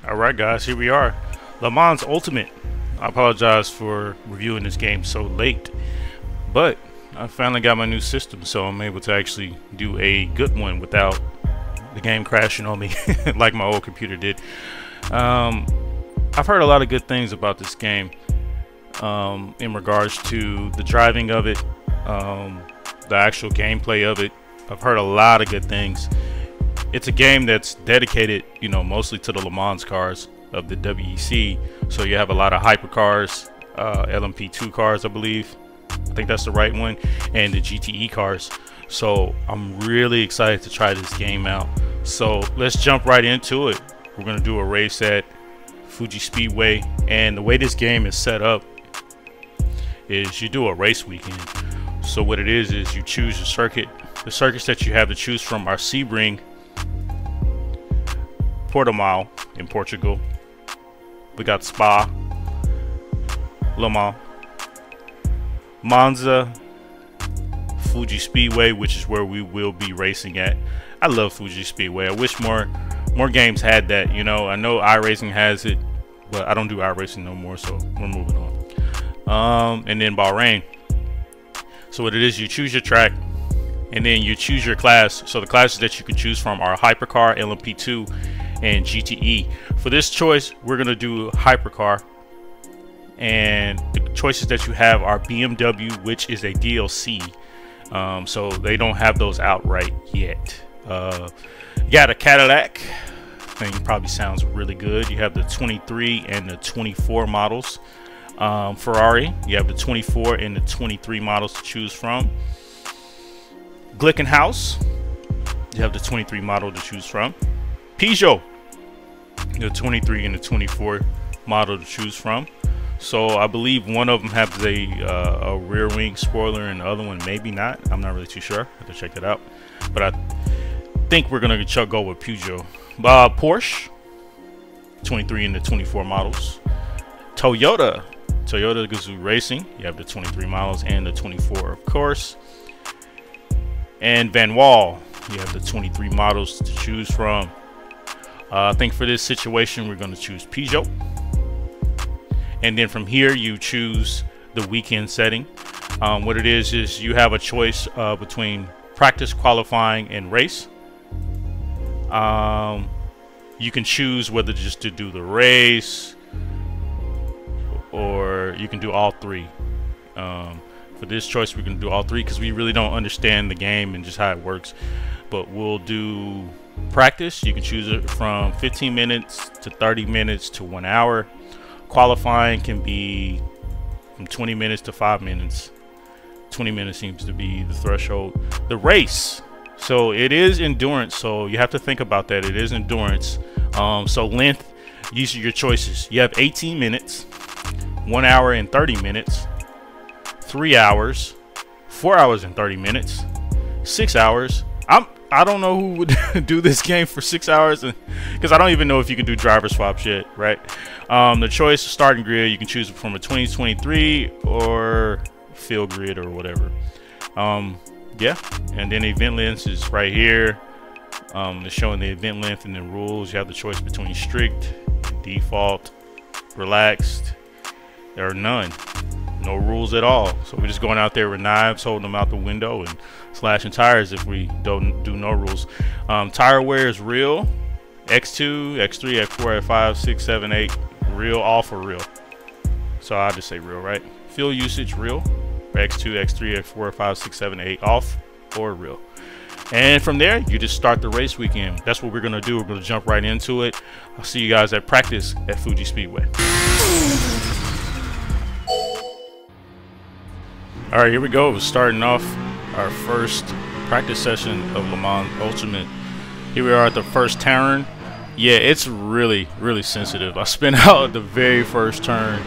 Alright guys, here we are. Le Mans Ultimate. I apologize for reviewing this game so late, but I finally got my new system, so I'm able to actually do a good one without the game crashing on me like my old computer did. I've heard a lot of good things about this game in regards to the driving of it, the actual gameplay of it. I've heard a lot of good things. It's a game that's dedicated, you know, mostly to the Le Mans cars of the WEC. So you have a lot of hypercars, LMP2 cars, I believe. I think that's the right one, and the GTE cars. So I'm really excited to try this game out. So let's jump right into it. We're gonna do a race at Fuji Speedway, and the way this game is set up is you do a race weekend. So what it is you choose your circuit. The circuits that you have to choose from are Sebring, Portimao in Portugal, we got Spa, Le Mans, Monza, Fuji Speedway, which is where we will be racing at. I love Fuji Speedway. I wish more games had that. You know, I know iRacing has it, but I don't do iRacing no more, so we're moving on. And then Bahrain. So what it is, you choose your track, and then you choose your class. So the classes that you can choose from are Hypercar, LMP2, and GTE. For this choice, we're gonna do Hypercar, and the choices that you have are BMW, which is a DLC. So they don't have those outright yet. You got a Cadillac. Thing probably sounds really good. You have the 23 and the 24 models. Ferrari, you have the 24 and the 23 models to choose from. Glickenhaus, you have the 23 model to choose from. Peugeot, the 23 and the 24 model to choose from. So I believe one of them has a rear wing spoiler and the other one maybe not. I'm not really too sure. I have to check that out. But I think we're gonna go with Peugeot. Porsche, 23 and the 24 models. Toyota Gazoo Racing, you have the 23 models and the 24, of course. And Van Wall, you have the 23 models to choose from. I think for this situation we're going to choose Peugeot, and then from here you choose the weekend setting. What it is you have a choice between practice, qualifying, and race. You can choose whether just to do the race, or you can do all three. For this choice we're going to do all three because we really don't understand the game and just how it works. But we'll do practice. You can choose it from 15 minutes to 30 minutes to 1 hour. Qualifying can be from 20 minutes to 5 minutes. 20 minutes seems to be the threshold. The race, so it is endurance, so you have to think about that. It is endurance. So length, these are your choices. You have 18 minutes, 1 hour and 30 minutes, 3 hours, 4 hours and 30 minutes, 6 hours. I don't know who would do this game for 6 hours, because I don't even know if you can do driver swaps yet, right? The choice starting grid, you can choose from a 2023 or field grid or whatever. Yeah, and then event length is right here. It's showing the event length and the rules. You have the choice between strict, default, relaxed, or none. No rules at all. So we're just going out there with knives, holding them out the window and slashing tires if we don't do no rules. Tire wear is real. X2, X3, X4, X5, 6, 7, 8, real, all for real. So I'll just say real, right? Fuel usage, real. X2, X3, X4, X5, 6, 7, 8, off or real. And from there, you just start the race weekend. That's what we're gonna do. We're gonna jump right into it. I'll see you guys at practice at Fuji Speedway. All right, here we go. We're starting off our first practice session of Le Mans Ultimate. Here we are at the first turn. Yeah, it's really sensitive. I spin out at the very first turn.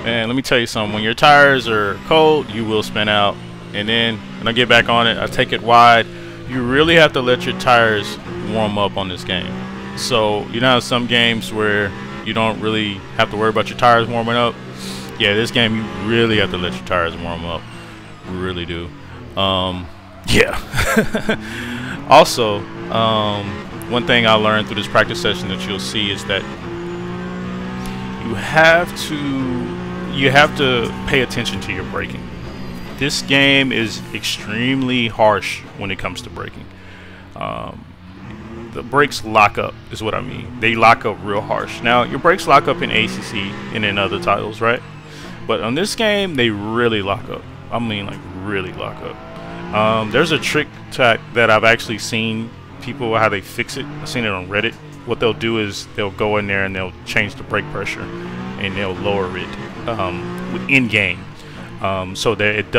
And let me tell you something, when your tires are cold, you will spin out. And then when I get back on it, I take it wide. You really have to let your tires warm up on this game. So, you know, some games where you don't really have to worry about your tires warming up. Yeah, this game you really have to let your tires warm up. Really do. Yeah. Also, one thing I learned through this practice session that you'll see is that you have to pay attention to your braking. This game is extremely harsh when it comes to braking. The brakes lock up is what I mean. They lock up real harsh. Now your brakes lock up in ACC and in other titles, right? But on this game, they really lock up. I mean, like really lock up. There's a trick that I've actually seen people how they fix it. I've seen it on Reddit. What they'll do is they'll go in there and they'll change the brake pressure and they'll lower it in game, so that it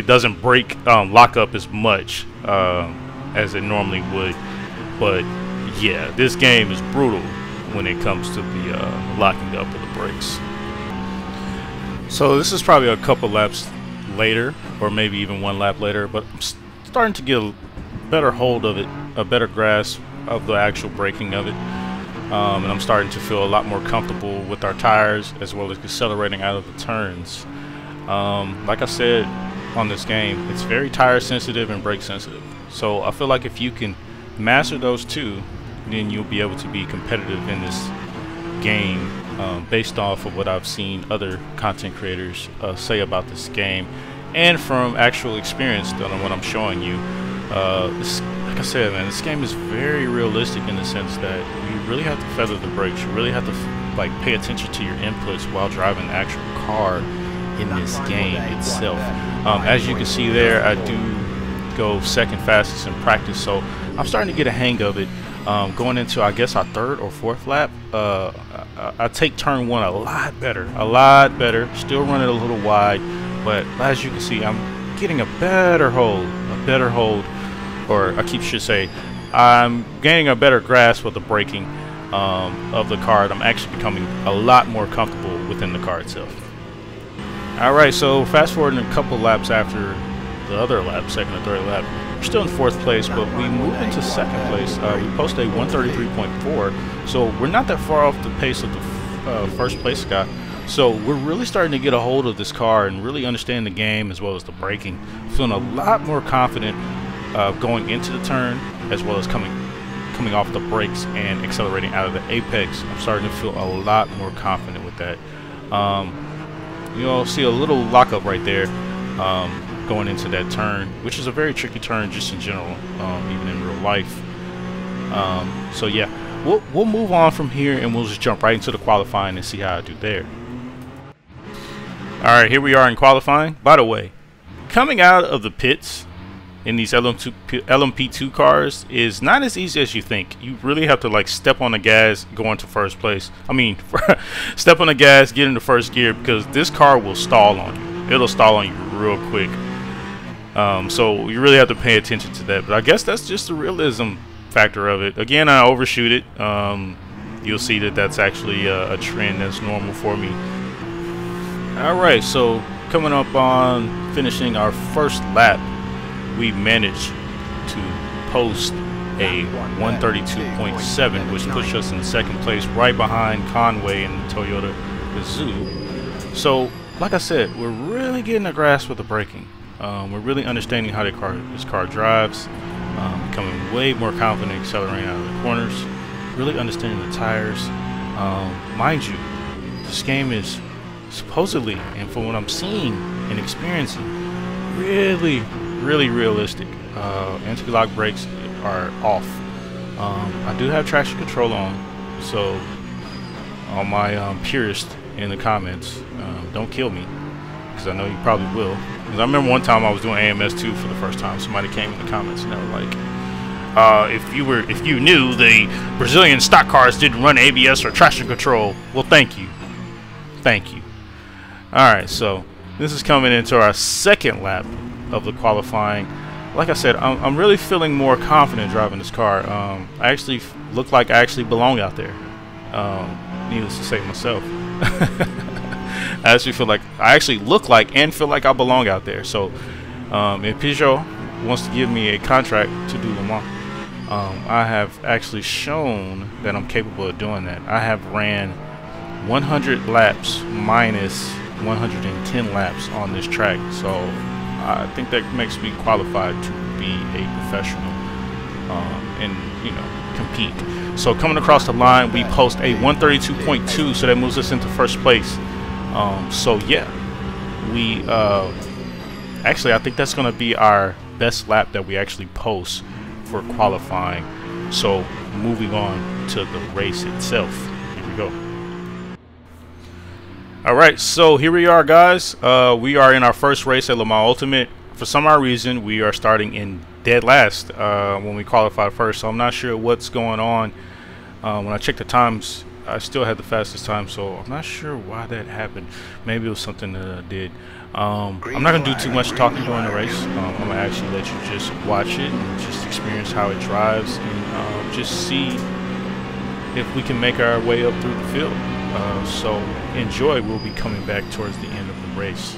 doesn't lock up as much as it normally would. But yeah, this game is brutal when it comes to the locking up of the brakes. So this is probably a couple laps later, or maybe even one lap later, but I'm starting to get a better hold of it, a better grasp of the actual braking of it, and I'm starting to feel a lot more comfortable with our tires as well as accelerating out of the turns. Like I said on this game, it's very tire sensitive and brake sensitive, so I feel like if you can master those two, then you'll be able to be competitive in this game, based off of what I've seen other content creators say about this game, and from actual experience on what I'm showing you. Like I said, man, this game is very realistic in the sense that you really have to feather the brakes. You really have to like pay attention to your inputs while driving the actual car in this game itself. As you can see there, I do go second fastest in practice, so I'm starting to get a hang of it. Going into, I guess, our third or fourth lap, I take turn one a lot better. Still running a little wide, but as you can see, I'm getting a better hold, or I'm gaining a better grasp of the braking of the car, and I'm actually becoming a lot more comfortable within the car itself. Alright, so fast forwarding a couple laps after the other lap, second or third lap, we're still in fourth place, but we move into second place. We post a 133.4, so we're not that far off the pace of the first place guy. So we're really starting to get a hold of this car and really understand the game as well as the braking. Feeling a lot more confident going into the turn as well as coming off the brakes and accelerating out of the apex. I'm starting to feel a lot more confident with that. You'll see a little lockup right there. Going into that turn, which is a very tricky turn just in general, even in real life. So yeah, we'll move on from here and we'll just jump right into the qualifying and see how I do there. Alright, here we are in qualifying. By the way, coming out of the pits in these LMP2 cars is not as easy as you think. You really have to like step on the gas, go into first place. I mean, step on the gas, get into first gear, because this car will stall on you. It'll stall on you real quick. So you really have to pay attention to that. But I guess that's just the realism factor of it. Again, I overshoot it. You'll see that that's actually a trend that's normal for me. Alright, so coming up on finishing our first lap, we managed to post a 132.7, which pushed us in second place, right behind Conway and the Toyota Gazoo. So, like I said, we're really getting a grasp of the braking. We're really understanding how this car drives, becoming way more confident accelerating out of the corners, really understanding the tires. Mind you, this game is supposedly, and from what I'm seeing and experiencing, really realistic. Anti-lock brakes are off. I do have traction control on, so all my purists in the comments, don't kill me, because I know you probably will. Because I remember one time I was doing AMS2 for the first time. Somebody came in the comments and they were like, if you knew the Brazilian stock cars didn't run ABS or traction control, well, thank you. Alright, so this is coming into our second lap of the qualifying. Like I said, I'm really feeling more confident driving this car. I actually look like I actually belong out there. Needless to say myself. I actually feel like I actually look like and feel like I belong out there. So if Peugeot wants to give me a contract to do Le Mans, I have actually shown that I'm capable of doing that. I have ran 100 laps minus 110 laps on this track, so I think that makes me qualified to be a professional and compete. So coming across the line, we post a 132.2, so that moves us into first place. So yeah, we actually, I think that's going to be our best lap that we actually post for qualifying. So moving on to the race itself. Here we go. Alright, so here we are, guys. We are in our first race at Le Mans Ultimate. For some odd reason, we are starting in dead last when we qualified first, so I'm not sure what's going on. When I checked the times, I still had the fastest time, so I'm not sure why that happened. Maybe it was something that I did. I'm not going to do too much talking during the race. I'm going to actually let you just watch it and just experience how it drives and just see if we can make our way up through the field. So enjoy. We'll be coming back towards the end of the race.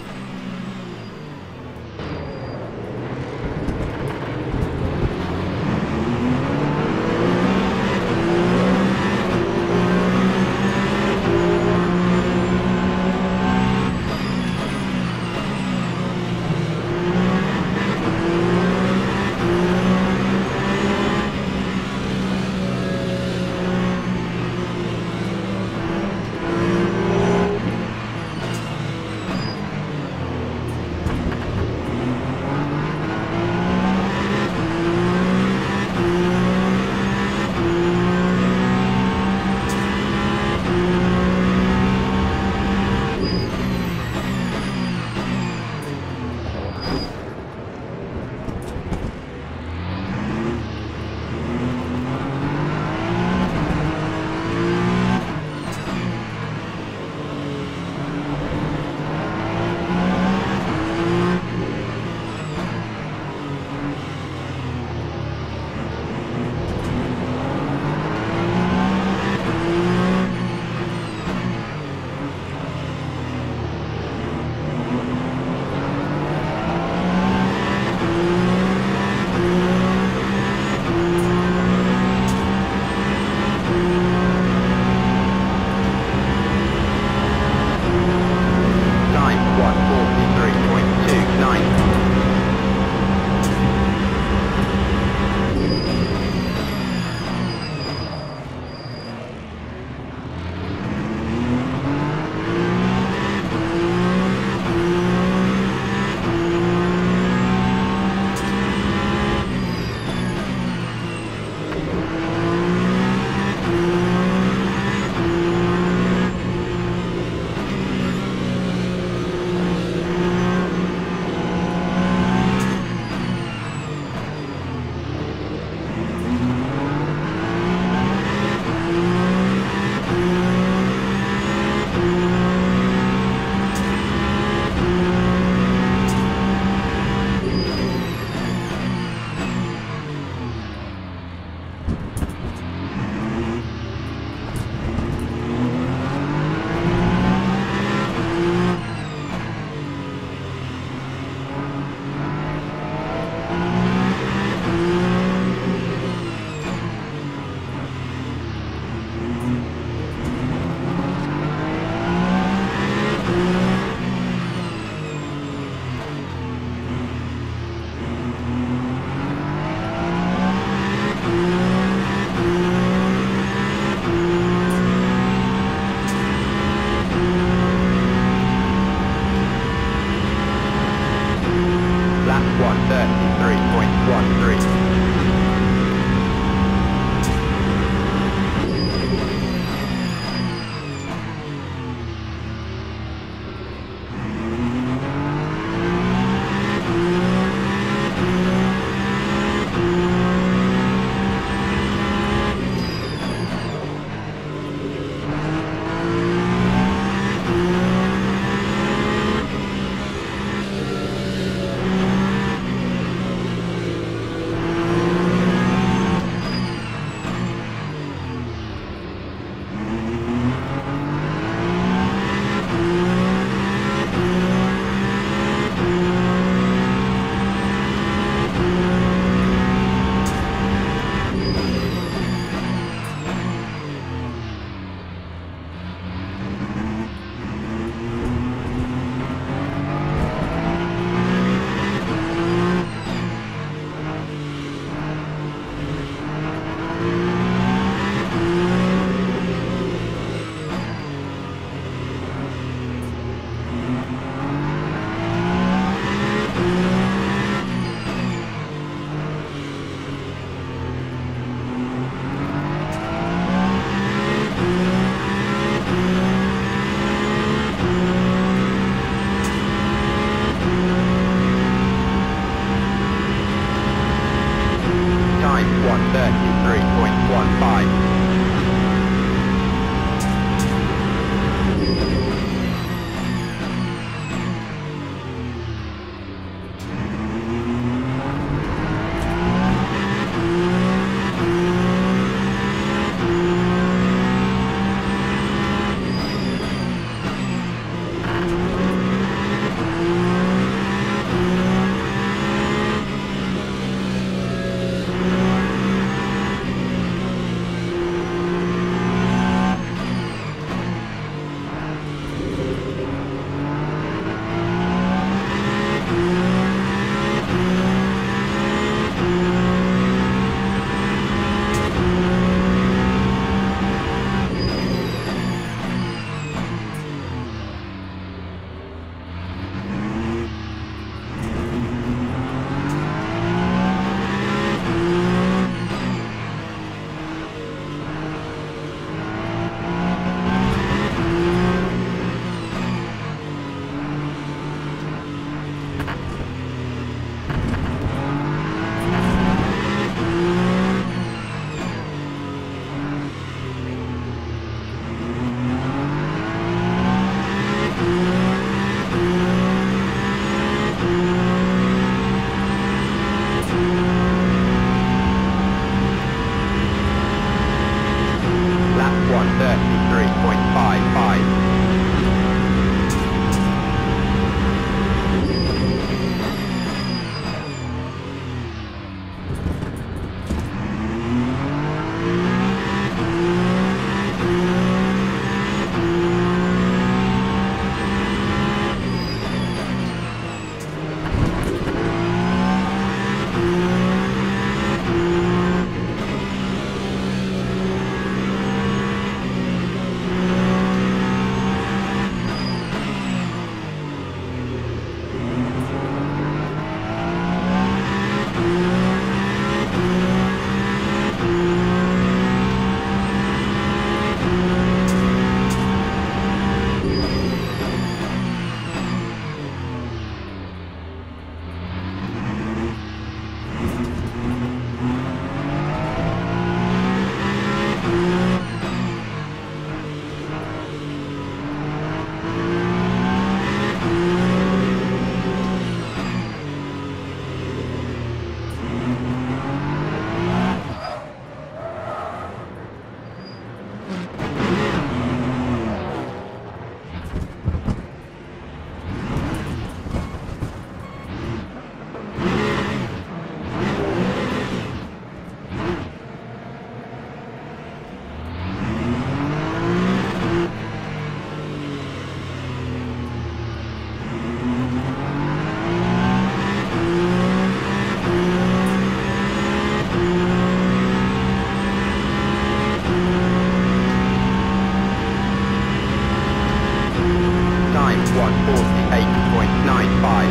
Time 1:48.95.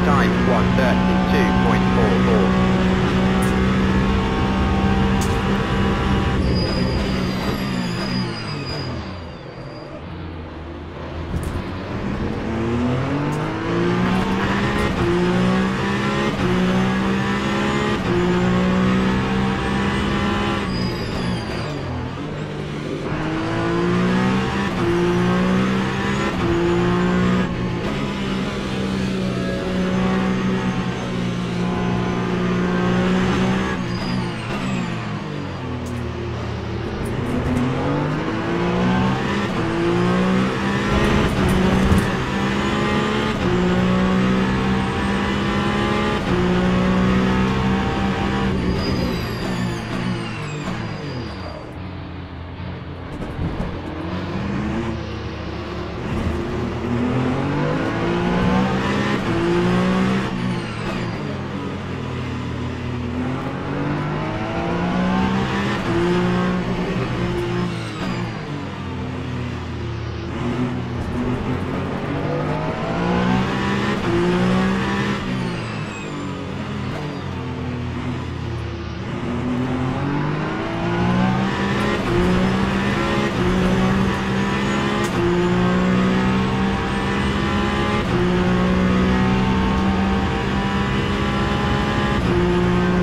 Time 1:32.44.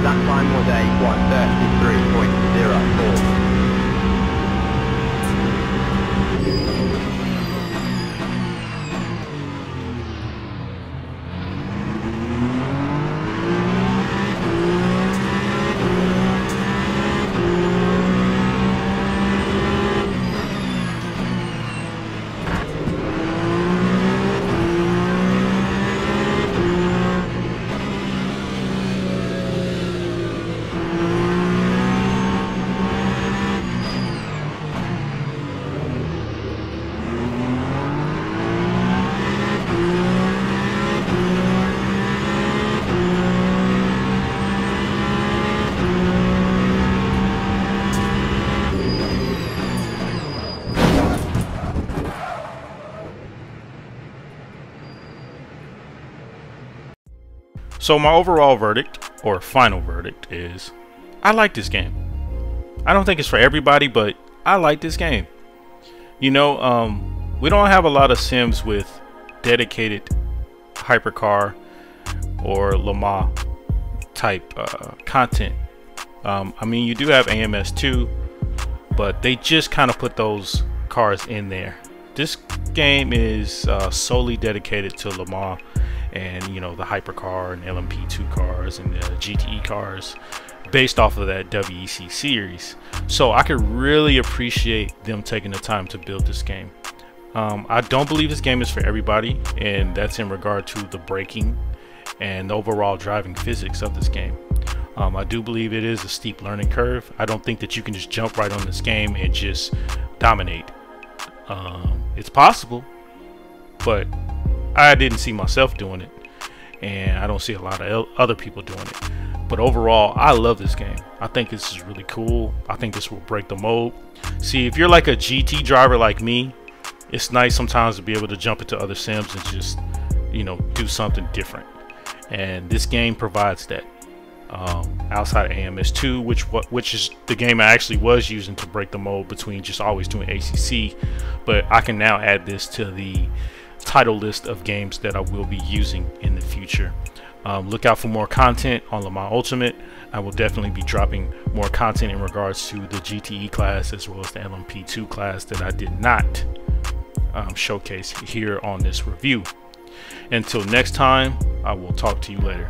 That time was a 1:33.04. So my overall verdict, or final verdict, is I like this game. I don't think it's for everybody, but I like this game. You know, we don't have a lot of sims with dedicated hypercar or Le Mans type content. I mean, you do have AMS2, but they just kind of put those cars in there. This game is solely dedicated to Le Mans and, you know, the hypercar and LMP2 cars and the GTE cars based off of that WEC series. So I could really appreciate them taking the time to build this game. I don't believe this game is for everybody, and that's in regard to the braking and the overall driving physics of this game. I do believe it is a steep learning curve. I don't think that you can just jump right on this game and just dominate. It's possible, but I didn't see myself doing it, and I don't see a lot of other people doing it. But overall, I love this game. I think this is really cool. I think this will break the mold. See, if you're like a GT driver like me, it's nice sometimes to be able to jump into other sims and just, you know, do something different. And this game provides that. Outside of AMS2, which is the game I actually was using to break the mold between just always doing ACC, but I can now add this to the title list of games that I will be using in the future. Look out for more content on Le Mans Ultimate. I will definitely be dropping more content in regards to the GTE class as well as the LMP2 class that I did not showcase here on this review. Until next time, I will talk to you later.